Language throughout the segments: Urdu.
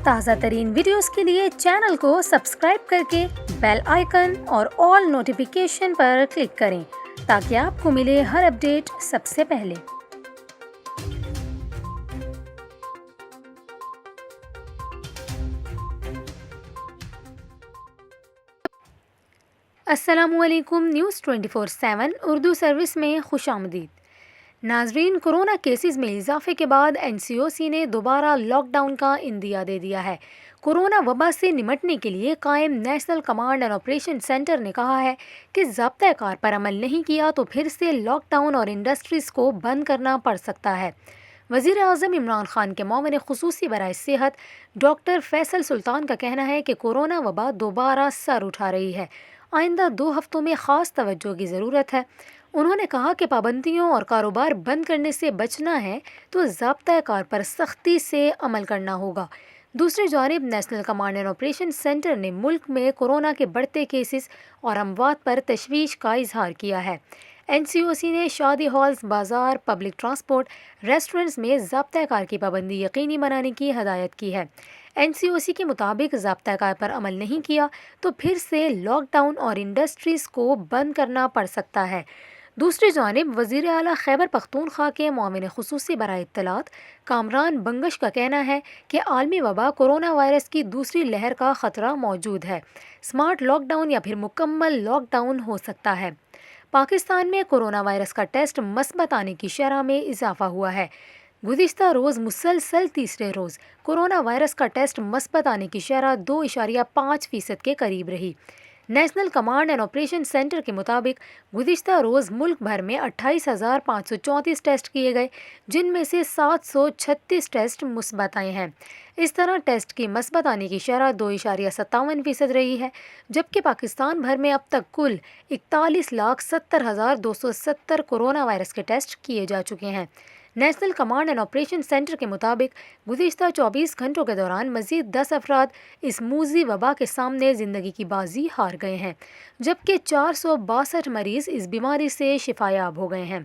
تازہ ترین ویڈیوز کے لیے چینل کو سبسکرائب کر کے بیل آئیکن اور آل نوٹیفیکیشن پر کلک کریں تاکہ آپ کو ملے ہر اپڈیٹ سب سے پہلے۔ السلام علیکم، نیوز 24/7 اردو سروس میں خوش آمدید۔ ناظرین، کورونا کیسز میں اضافے کے بعد NCOC نے دوبارہ لاک ڈاؤن کا عندیہ دے دیا ہے۔ کورونا وبا سے نمٹنے کے لیے قائم national command and operation centre نے کہا ہے کہ ضابطۂ کار پر عمل نہیں کیا تو پھر سے لاک ڈاؤن اور انڈسٹریز کو بند کرنا پڑ سکتا ہے۔ وزیر اعظم عمران خان کے معاون خصوصی برائے صحت ڈاکٹر فیصل سلطان کا کہنا ہے کہ کورونا وبا دوبارہ سر اٹھا رہی ہے، آئندہ 2 ہفتوں میں خاص توجہ کی ضرورت ہے۔ انہوں نے کہا کہ پابندیوں اور کاروبار بند کرنے سے بچنا ہے تو ضابطۂ کار پر سختی سے عمل کرنا ہوگا۔ دوسری جانب national command and operation centre نے ملک میں کورونا کے بڑھتے کیسز اور اموات پر تشویش کا اظہار کیا ہے۔ NCOC نے شادی ہالز، بازار، پبلک ٹرانسپورٹ، ریسٹورنٹس میں ضابطۂ کار کی پابندی یقینی بنانے کی ہدایت کی ہے۔ NCOC کے مطابق ضابطۂ کار پر عمل نہیں کیا تو پھر سے لاک ڈاؤن اور انڈسٹریز کو بند کرنا پڑ سکتا ہے۔ دوسری جانب وزیر اعلیٰ خیبر پختونخوا کے معاون خصوصی برائے اطلاعات کامران بنگش کا کہنا ہے کہ عالمی وبا کورونا وائرس کی دوسری لہر کا خطرہ موجود ہے، سمارٹ لاک ڈاؤن یا پھر مکمل لاک ڈاؤن ہو سکتا ہے۔ پاکستان میں کورونا وائرس کا ٹیسٹ مثبت آنے کی شرح میں اضافہ ہوا ہے۔ گزشتہ روز مسلسل تیسرے روز کورونا وائرس کا ٹیسٹ مثبت آنے کی شرح 2.5% کے قریب رہی۔ National command and operation centre کے مطابق گزشتہ روز ملک بھر میں 28,534 ٹیسٹ کیے گئے، جن میں سے 736 ٹیسٹ مثبت آئے ہیں۔ اس طرح ٹیسٹ کی مثبت آنے کی شرح 2.57% رہی ہے، جبکہ پاکستان بھر میں اب تک کل 41,70,270 کورونا وائرس کے ٹیسٹ کیے جا چکے ہیں۔ National command and operation centre کے مطابق گزشتہ 24 گھنٹوں کے دوران مزید 10 افراد اس موذی وبا کے سامنے زندگی کی بازی ہار گئے ہیں، جبکہ 462 مریض اس بیماری سے شفا یاب ہو گئے ہیں۔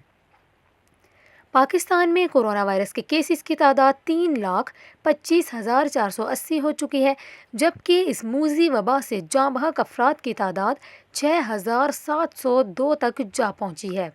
پاکستان میں کورونا وائرس کے کیسز کی تعداد 3,25,480 ہو چکی ہے، جبکہ اس موذی وبا سے جاں بحق افراد کی تعداد 6,702 تک جا پہنچی ہے۔